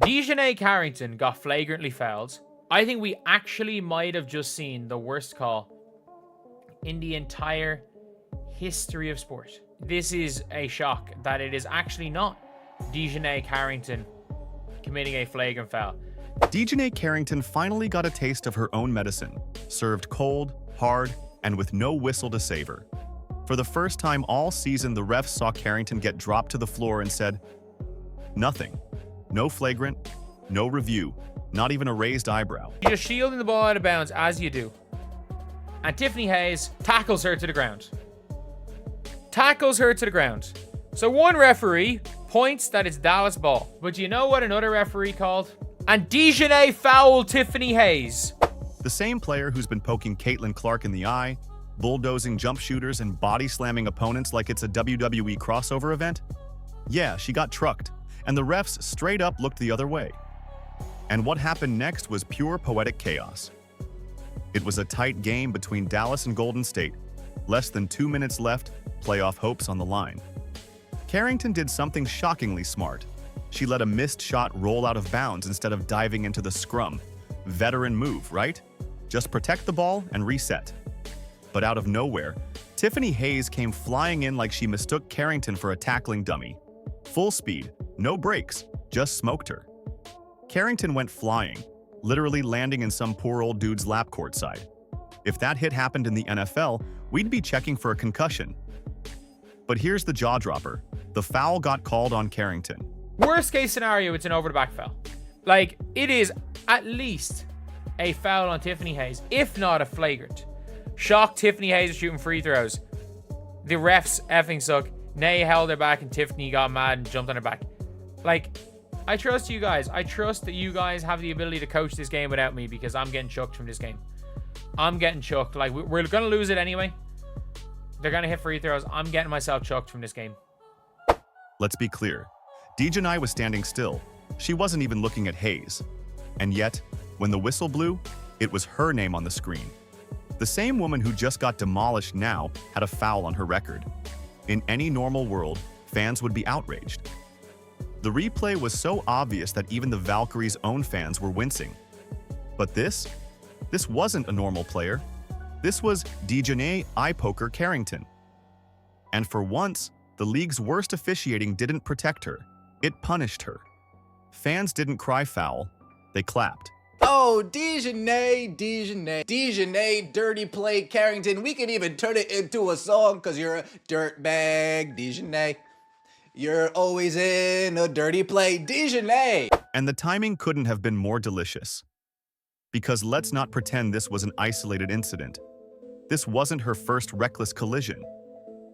DiJonai Carrington got flagrantly fouled. I think we actually might have just seen the worst call in the entire history of sport. This is a shock that it is actually not DiJonai Carrington committing a flagrant foul. Deejenay Carrington finally got a taste of her own medicine, served cold, hard, and with no whistle to save her. For the first time all season, the refs saw Carrington get dropped to the floor and said, nothing. No flagrant, no review, not even a raised eyebrow. You're just shielding the ball out of bounds as you do. And Tiffany Hayes tackles her to the ground. Tackles her to the ground. So one referee points that it's Dallas ball. But do you know what another referee called? And DiJonai fouled Tiffany Hayes. The same player who's been poking Caitlin Clark in the eye, bulldozing jump shooters and body slamming opponents like it's a WWE crossover event? Yeah, she got trucked, and the refs straight up looked the other way. And what happened next was pure poetic chaos. It was a tight game between Dallas and Golden State. Less than 2 minutes left, playoff hopes on the line. Carrington did something shockingly smart. She let a missed shot roll out of bounds instead of diving into the scrum. Veteran move, right? Just protect the ball and reset. But out of nowhere, Tiffany Hayes came flying in like she mistook Carrington for a tackling dummy. Full speed, no brakes, just smoked her. Carrington went flying, literally landing in some poor old dude's lap courtside. If that hit happened in the NFL, we'd be checking for a concussion. But here's the jaw dropper. The foul got called on Carrington. Worst case scenario, it's an over-the-back foul. Like, it is at least a foul on Tiffany Hayes, if not a flagrant. Shocked Tiffany Hayes is shooting free throws. The refs effing suck. Nay held her back and Tiffany got mad and jumped on her back. Like, I trust you guys. I trust that you guys have the ability to coach this game without me because I'm getting chucked from this game. I'm getting chucked. Like, we're going to lose it anyway. They're going to hit free throws. I'm getting myself chucked from this game. Let's be clear. Deejenay was standing still. She wasn't even looking at Hayes. And yet, when the whistle blew, it was her name on the screen. The same woman who just got demolished now had a foul on her record. In any normal world, fans would be outraged. The replay was so obvious that even the Valkyries' own fans were wincing. But this wasn't a normal player. This was Deejenay Eye Poker Carrington. And for once, the league's worst officiating didn't protect her. It punished her. Fans didn't cry foul, they clapped. Oh, Deejenay, dirty play, Carrington. We can even turn it into a song because you're a dirtbag, Deejenay. You're always in a dirty play, Deejenay. And the timing couldn't have been more delicious. Because let's not pretend this was an isolated incident. This wasn't her first reckless collision.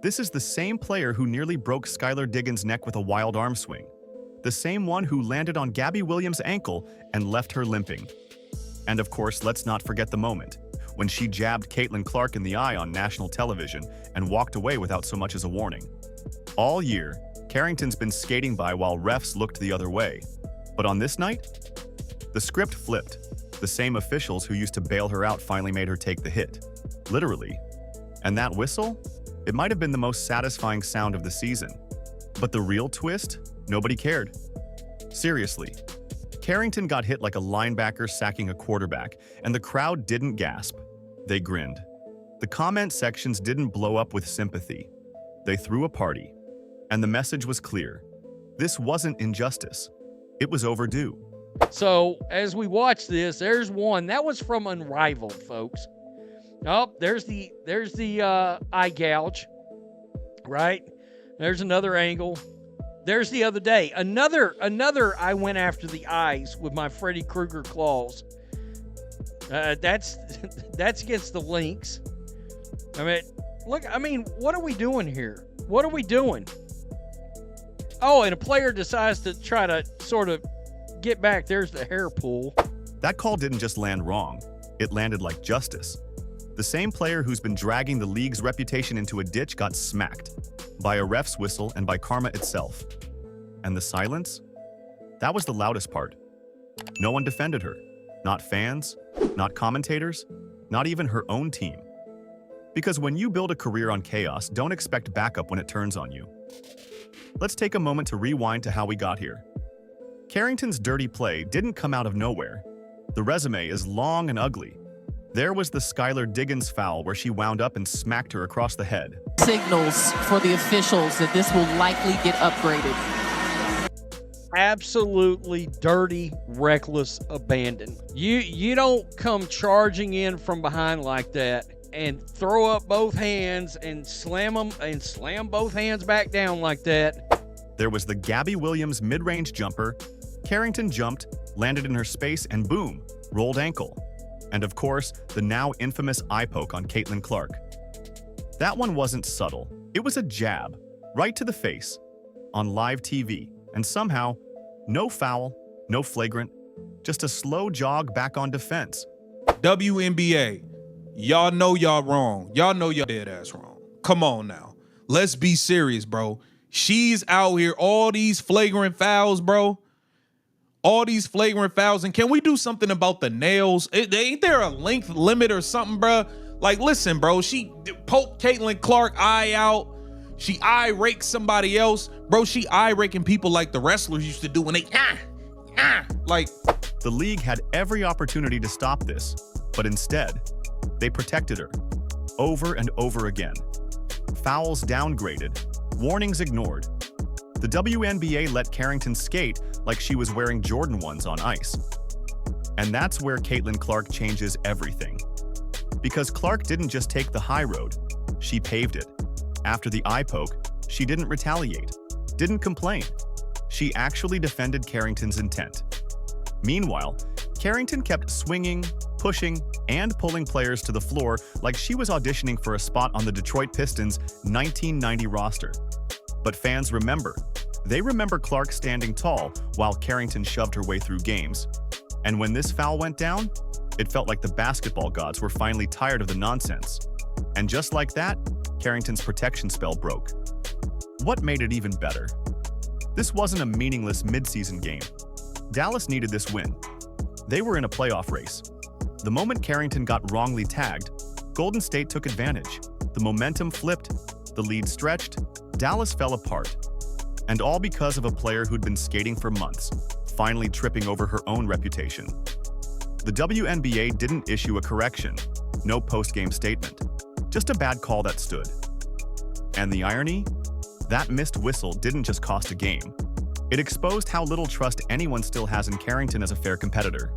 This is the same player who nearly broke Skylar Diggins' neck with a wild arm swing. The same one who landed on Gabby Williams' ankle and left her limping. And of course, let's not forget the moment when she jabbed Caitlin Clark in the eye on national television and walked away without so much as a warning. All year, Carrington's been skating by while refs looked the other way. But on this night, the script flipped. The same officials who used to bail her out finally made her take the hit. Literally. And that whistle? It might have been the most satisfying sound of the season. But the real twist? Nobody cared. Seriously. Carrington got hit like a linebacker sacking a quarterback, and the crowd didn't gasp. They grinned. The comment sections didn't blow up with sympathy. They threw a party. And the message was clear. This wasn't injustice. It was overdue. So, as we watch this, there's one. That was from Unrivaled, folks. Oh, there's the eye gouge, right? There's another angle. There's the other day. Another I went after the eyes with my Freddy Krueger claws. That's against the Lynx. I mean, what are we doing here? What are we doing? Oh, and a player decides to try to sort of get back. There's the hair pull. That call didn't just land wrong. It landed like justice. The same player who's been dragging the league's reputation into a ditch got smacked by a ref's whistle and by karma itself. And the silence? That was the loudest part. No one defended her. Not fans, not commentators, not even her own team. Because when you build a career on chaos, don't expect backup when it turns on you. Let's take a moment to rewind to how we got here. Carrington's dirty play didn't come out of nowhere. The resume is long and ugly. There was the Skylar Diggins foul where she wound up and smacked her across the head. Signals for the officials that this will likely get upgraded. Absolutely dirty, reckless abandon. You don't come charging in from behind like that and throw up both hands and slam both hands back down like that. There was the Gabby Williams mid-range jumper. Carrington jumped, landed in her space, and boom, rolled ankle. And of course, the now infamous eye poke on Caitlin Clark. That one wasn't subtle. It was a jab, right to the face, on live TV, and somehow, no foul, no flagrant, just a slow jog back on defense. WNBA, y'all know y'all wrong. Y'all know y'all dead ass wrong. Come on now. Let's be serious, bro. She's out here, all these flagrant fouls, bro. All these flagrant fouls. And can we do something about the nails? Ain't there a length limit or something, bro? Like, listen, bro, she poked Caitlin Clark eye out. She eye raked somebody else. Bro, she eye raking people like the wrestlers used to do when they, like. The league had every opportunity to stop this, but instead, they protected her over and over again. Fouls downgraded, warnings ignored. The WNBA let Carrington skate like she was wearing Jordan 1s on ice. And that's where Caitlin Clark changes everything. Because Clark didn't just take the high road, she paved it. After the eye poke, she didn't retaliate, didn't complain. She actually defended Carrington's intent. Meanwhile, Carrington kept swinging, pushing, and pulling players to the floor like she was auditioning for a spot on the Detroit Pistons' 1990 roster. But fans remember. They remember Clark standing tall while Carrington shoved her way through games. And when this foul went down, it felt like the basketball gods were finally tired of the nonsense. And just like that, Carrington's protection spell broke. What made it even better? This wasn't a meaningless midseason game. Dallas needed this win. They were in a playoff race. The moment Carrington got wrongly tagged, Golden State took advantage. The momentum flipped, the lead stretched, Dallas fell apart. And all because of a player who'd been skating for months, finally tripping over her own reputation. The WNBA didn't issue a correction, no post-game statement, just a bad call that stood. And the irony? That missed whistle didn't just cost a game. It exposed how little trust anyone still has in Carrington as a fair competitor.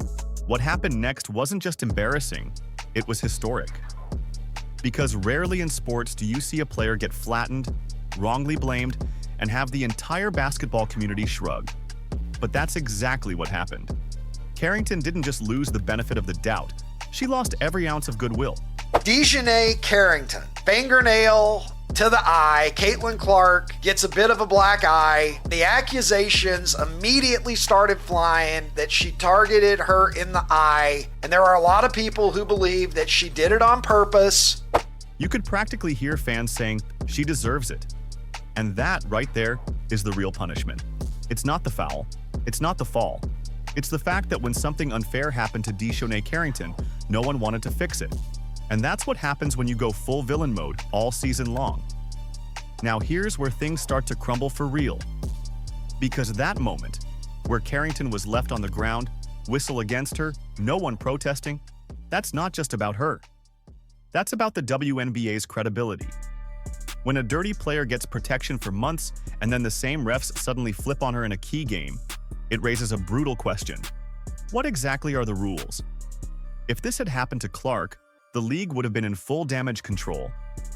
What happened next wasn't just embarrassing, it was historic. Because rarely in sports do you see a player get flattened, wrongly blamed, and have the entire basketball community shrug. But that's exactly what happened. Carrington didn't just lose the benefit of the doubt, she lost every ounce of goodwill. DiJonai Carrington, fingernail to the eye. Caitlin Clark gets a bit of a black eye. The accusations immediately started flying that she targeted her in the eye. And there are a lot of people who believe that she did it on purpose. You could practically hear fans saying, she deserves it. And that right there is the real punishment. It's not the foul. It's not the fall. It's the fact that when something unfair happened to DiJonai Carrington, no one wanted to fix it. And that's what happens when you go full villain mode all season long. Now here's where things start to crumble for real. Because that moment, where Carrington was left on the ground, whistle against her, no one protesting, that's not just about her. That's about the WNBA's credibility. When a dirty player gets protection for months and then the same refs suddenly flip on her in a key game, it raises a brutal question. What exactly are the rules? If this had happened to Clark, the league would have been in full damage control.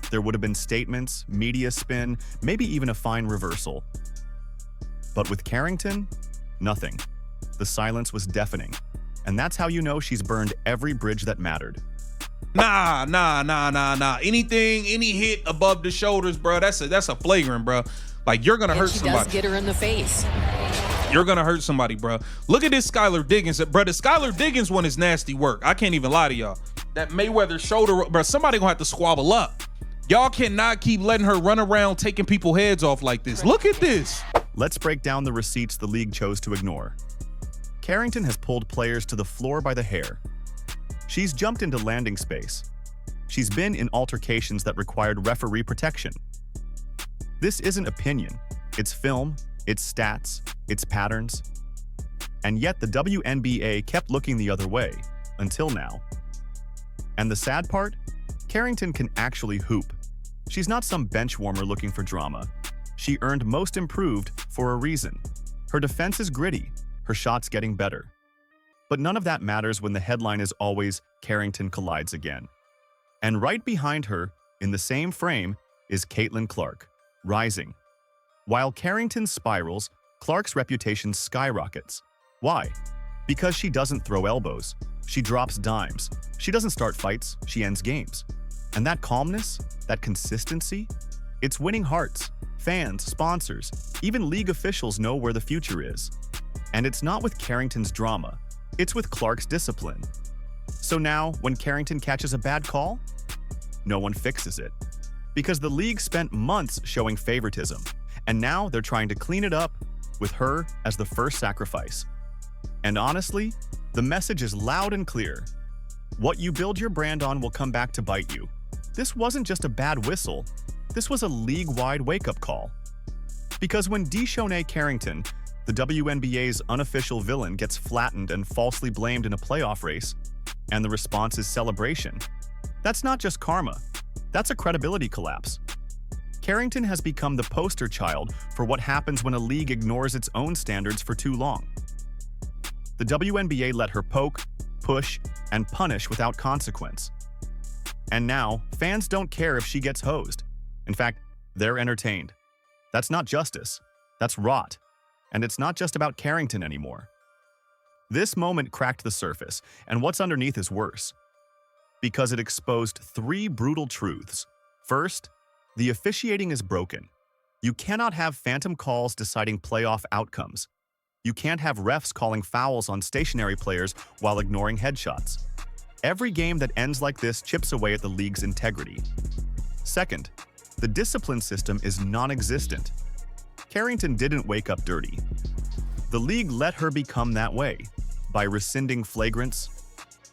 There would have been statements, media spin, maybe even a fine reversal. But with Carrington, nothing. The silence was deafening. And that's how you know she's burned every bridge that mattered. Nah. Any hit above the shoulders, bro, that's a flagrant, bro. Like, you're gonna hurt somebody. She does get her in the face. You're gonna hurt somebody, bro. Look at this Skylar Diggins, bro. The Skylar Diggins one is nasty work. I can't even lie to y'all. That Mayweather shoulder, bro, somebody gonna have to squabble up. Y'all cannot keep letting her run around taking people's heads off like this. Look at this. Let's break down the receipts the league chose to ignore. Carrington has pulled players to the floor by the hair. She's jumped into landing space. She's been in altercations that required referee protection. This isn't opinion. It's film, it's stats, it's patterns. And yet the WNBA kept looking the other way, until now. And the sad part? Carrington can actually hoop. She's not some bench warmer looking for drama. She earned Most Improved for a reason. Her defense is gritty, her shots getting better. But none of that matters when the headline is always Carrington collides again. And right behind her, in the same frame, is Caitlin Clark, rising. While Carrington spirals, Clark's reputation skyrockets. Why? Because she doesn't throw elbows. She drops dimes. She doesn't start fights, she ends games. And that calmness, that consistency, it's winning hearts. Fans, sponsors, even league officials know where the future is. And it's not with Carrington's drama, it's with Clark's discipline. So now, when Carrington catches a bad call, no one fixes it. Because the league spent months showing favoritism, and now they're trying to clean it up with her as the first sacrifice. And honestly, the message is loud and clear. What you build your brand on will come back to bite you. This wasn't just a bad whistle, this was a league-wide wake-up call. Because when DiJonai Carrington, the WNBA's unofficial villain, gets flattened and falsely blamed in a playoff race, and the response is celebration, that's not just karma, that's a credibility collapse. Carrington has become the poster child for what happens when a league ignores its own standards for too long. The WNBA let her poke, push, and punish without consequence. And now, fans don't care if she gets hosed. In fact, they're entertained. That's not justice. That's rot. And it's not just about Carrington anymore. This moment cracked the surface, and what's underneath is worse. Because it exposed three brutal truths. First, the officiating is broken. You cannot have phantom calls deciding playoff outcomes. You can't have refs calling fouls on stationary players while ignoring headshots. Every game that ends like this chips away at the league's integrity. Second, the discipline system is non-existent. Carrington didn't wake up dirty. The league let her become that way, by rescinding flagrants,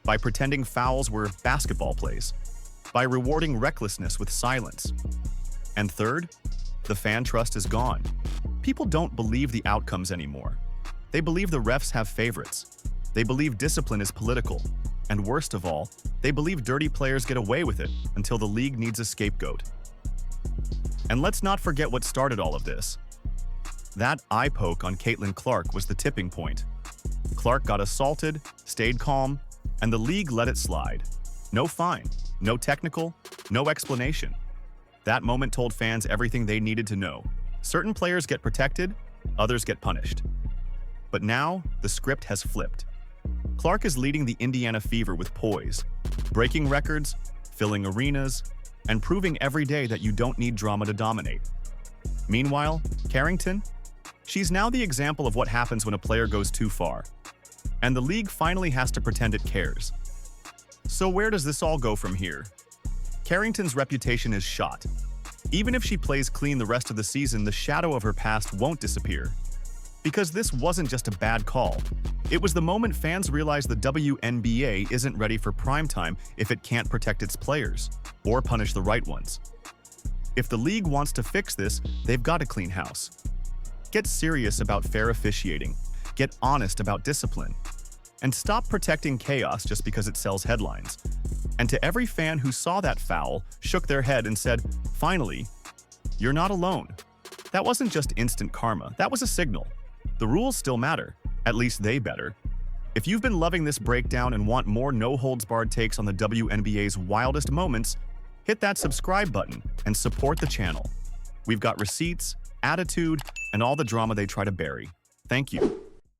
by pretending fouls were basketball plays, by rewarding recklessness with silence. And third, the fan trust is gone. People don't believe the outcomes anymore. They believe the refs have favorites. They believe discipline is political. And worst of all, they believe dirty players get away with it until the league needs a scapegoat. And let's not forget what started all of this. That eye poke on Caitlin Clark was the tipping point. Clark got assaulted, stayed calm, and the league let it slide. No fine, no technical, no explanation. That moment told fans everything they needed to know. Certain players get protected, others get punished. But now, the script has flipped. Clark is leading the Indiana Fever with poise, breaking records, filling arenas, and proving every day that you don't need drama to dominate. Meanwhile, Carrington? She's now the example of what happens when a player goes too far. And the league finally has to pretend it cares. So where does this all go from here? Carrington's reputation is shot. Even if she plays clean the rest of the season, the shadow of her past won't disappear. Because this wasn't just a bad call. It was the moment fans realized the WNBA isn't ready for primetime if it can't protect its players, or punish the right ones. If the league wants to fix this, they've got to clean house. Get serious about fair officiating, get honest about discipline, and stop protecting chaos just because it sells headlines. And to every fan who saw that foul, shook their head and said, "Finally, you're not alone." That wasn't just instant karma, that was a signal. The rules still matter, at least they better. If you've been loving this breakdown and want more no-holds-barred takes on the WNBA's wildest moments, hit that subscribe button and support the channel. We've got receipts, attitude, and all the drama they try to bury. Thank you.